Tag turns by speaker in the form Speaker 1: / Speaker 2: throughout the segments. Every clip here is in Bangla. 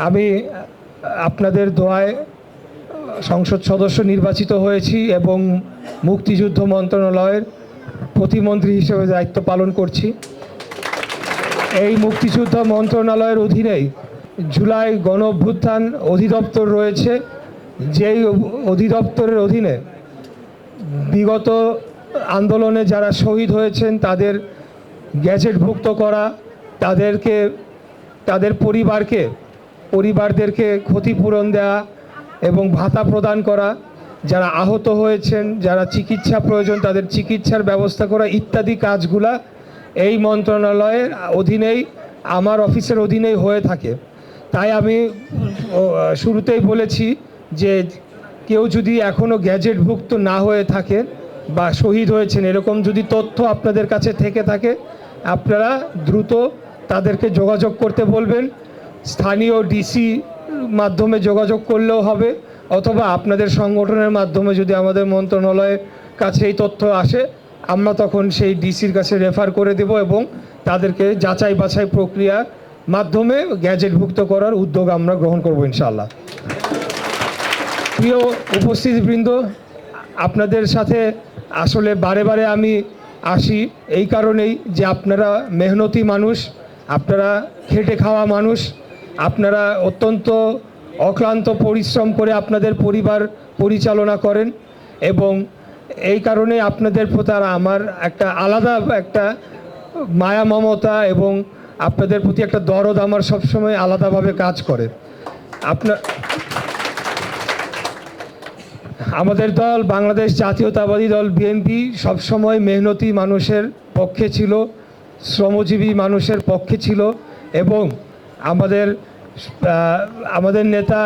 Speaker 1: আমি আপনাদের দোয়ায় সংসদ সদস্য নির্বাচিত হয়েছি এবং মুক্তিযুদ্ধ মন্ত্রণালয়ের প্রতিমন্ত্রী হিসেবে দায়িত্ব পালন করছি। এই মুক্তিযুদ্ধ মন্ত্রণালয়ের অধীনেই জুলাই গণ অভ্যুত্থান অধিদপ্তর রয়েছে, যেই অধিদপ্তরের অধীনে বিগত আন্দোলনে যারা শহীদ হয়েছেন তাদের গ্যাজেটভুক্ত করা, তাদের পরিবারদেরকে ক্ষতিপূরণ দেওয়া এবং ভাতা প্রদান করা, যারা আহত হয়েছেন, যারা চিকিৎসা প্রয়োজন তাদের চিকিৎসার ব্যবস্থা করা ইত্যাদি কাজগুলা এই মন্ত্রণালয়ের অধীনেই, আমার অফিসের অধীনেই হয়ে থাকে। তাই আমি শুরুতেই বলেছি যে কেউ যদি এখনও গ্যাজেটভুক্ত না হয়ে থাকে বা শহীদ হয়েছেন এরকম যদি তথ্য আপনাদের কাছে থেকে থাকে, আপনারা দ্রুত তাদেরকে যোগাযোগ করতে বলবেন। স্থানীয় ডিসি মাধ্যমে যোগাযোগ করলেও হবে, অথবা আপনাদের সংগঠনের মাধ্যমে যদি আমাদের মন্ত্রণালয়ের কাছে এই তথ্য আসে আমরা তখন সেই ডিসির কাছে রেফার করে দেব এবং তাদেরকে যাচাই বাছাই প্রক্রিয়ার মাধ্যমে গ্যাজেটভুক্ত করার উদ্যোগ আমরা গ্রহণ করব ইনশাআল্লাহ। প্রিয় উপস্থিতিবৃন্দ, আপনাদের সাথে আসলে বারে বারে আমি আসি এই কারণেই যে আপনারা মেহনতি মানুষ, আপনারা খেটে খাওয়া মানুষ, আপনারা অত্যন্ত অক্লান্ত পরিশ্রম করে আপনাদের পরিবার পরিচালনা করেন এবং এই কারণে আপনাদের প্রতি আমার একটা আলাদা একটা মায়া মমতা এবং আপনাদের প্রতি একটা দরদ আমার সবসময় আলাদাভাবে কাজ করে। আমাদের দল বাংলাদেশ জাতীয়তাবাদী দল বিএনপি সবসময় মেহনতি মানুষের পক্ষে ছিল, শ্রমজীবী মানুষের পক্ষে ছিল এবং আমাদের নেতা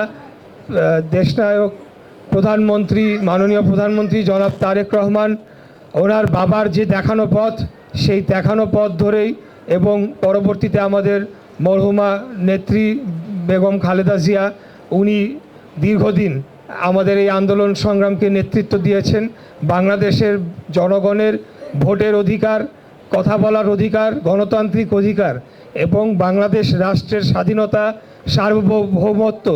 Speaker 1: দেশনায়ক প্রধানমন্ত্রী, মাননীয় প্রধানমন্ত্রী জনাব তারেক রহমান, ওনার বাবার যে দেখানো পথ সেই দেখানো পথ ধরেই এবং পরবর্তীতে আমাদের মরহুমা নেত্রী বেগম খালেদা জিয়া, উনি দীর্ঘদিন আমাদের এই আন্দোলন সংগ্রামকে নেতৃত্ব দিয়েছেন। বাংলাদেশের জনগণের ভোটের অধিকার, কথা বলার অধিকার, গণতান্ত্রিক অধিকার এবং বাংলাদেশ রাষ্ট্রের স্বাধীনতা, সার্বভৌমত্ব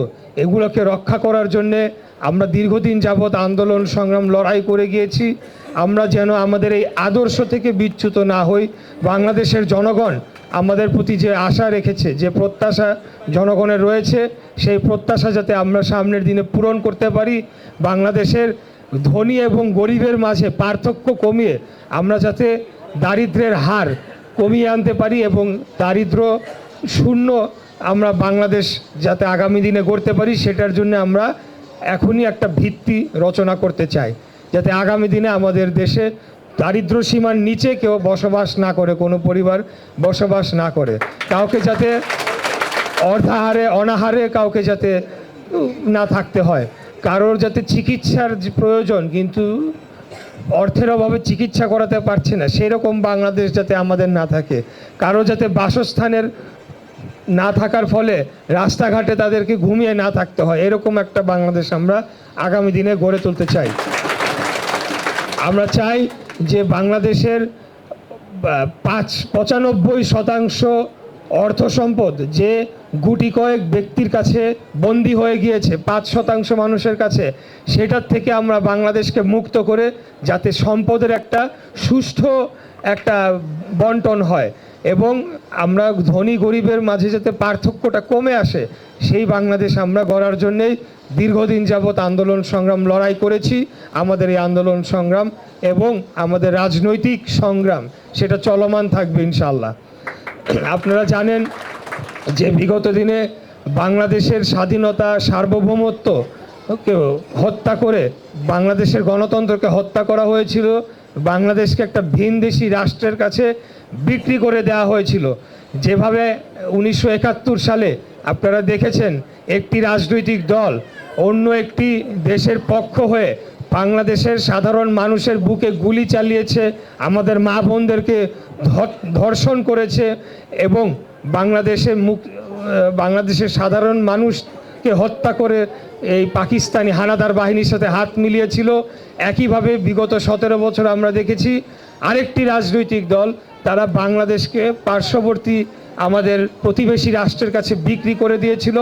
Speaker 1: এগুলোকে রক্ষা করার জন্যে আমরা দীর্ঘদিন যাবৎ আন্দোলন সংগ্রাম লড়াই করে গিয়েছি। আমরা যেন আমাদের এই আদর্শ থেকে বিচ্যুত না হই। বাংলাদেশের জনগণ আমাদের প্রতি যে আশা রেখেছে, যে প্রত্যাশা জনগণের রয়েছে, সেই প্রত্যাশা যাতে আমরা সামনের দিনে পূরণ করতে পারি, বাংলাদেশের ধনী এবং গরিবের মাঝে পার্থক্য কমিয়ে আমরা যাতে দারিদ্র্যের হার কমিয়ে আনতে পারি এবং দারিদ্র্য শূন্য আমরা বাংলাদেশ যাতে আগামী দিনে গড়তে পারি, সেটার জন্য আমরা এখনই একটা ভিত্তি রচনা করতে চাই, যাতে আগামী দিনে আমাদের দেশে দারিদ্র্য সীমার নিচে কেউ বসবাস না করে, কোনো পরিবার বসবাস না করে, কাউকে যাতে অর্ধাহারে অনাহারে কাউকে যাতে না থাকতে হয়, কারোর যাতে চিকিৎসার প্রয়োজন কিন্তু অর্থের অভাবে চিকিৎসা করাতে পারছে না সেরকম বাংলাদেশ যাতে আমাদের না থাকে, কারো যাতে বাসস্থানের না থাকার ফলে রাস্তাঘাটে তাদেরকে ঘুমিয়ে না থাকতে হয়, এরকম একটা বাংলাদেশ আমরা আগামী দিনে গড়ে তুলতে চাই। আমরা চাই যে বাংলাদেশের 95% অর্থ সম্পদ যে গুটি কয়েক ব্যক্তির কাছে বন্দী হয়ে গিয়েছে 5% মানুষের কাছে, সেটার থেকে আমরা বাংলাদেশকে মুক্ত করে যাতে সম্পদের একটা সুষ্ঠু একটা বন্টন হয় এবং আমরা ধনী গরিবের মাঝে যাতে পার্থক্যটা কমে আসে, সেই বাংলাদেশ আমরা গড়ার জন্যেই দীর্ঘদিন যাবৎ আন্দোলন সংগ্রাম লড়াই করেছি। আমাদের এই আন্দোলন সংগ্রাম এবং আমাদের রাজনৈতিক সংগ্রাম সেটা চলমান থাকবে ইনশাআল্লাহ। আপনারা জানেন যে বিগত দিনে বাংলাদেশের স্বাধীনতা, সার্বভৌমত্বকে হত্যা করে বাংলাদেশের গণতন্ত্রকে হত্যা করা হয়েছিল, বাংলাদেশকে একটা ভিনদেশি রাষ্ট্রের কাছে বিক্রি করে দেওয়া হয়েছিল। যেভাবে 1971 সালে আপনারা দেখেছেন একটি রাজনৈতিক দল অন্য একটি দেশের পক্ষ হয়ে বাংলাদেশের সাধারণ মানুষের বুকে গুলি চালিয়েছে, আমাদের মা বোনদেরকে ধর্ষণ করেছে এবং বাংলাদেশের সাধারণ মানুষকে হত্যা করে এই পাকিস্তানি হানাদার বাহিনীর সাথে হাত মিলিয়েছিল। একইভাবে বিগত 17 বছর আমরা দেখেছি আরেকটি রাজনৈতিক দল তারা বাংলাদেশকে পার্শ্ববর্তী আমাদের প্রতিবেশী রাষ্ট্রের কাছে বিক্রি করে দিয়েছিল।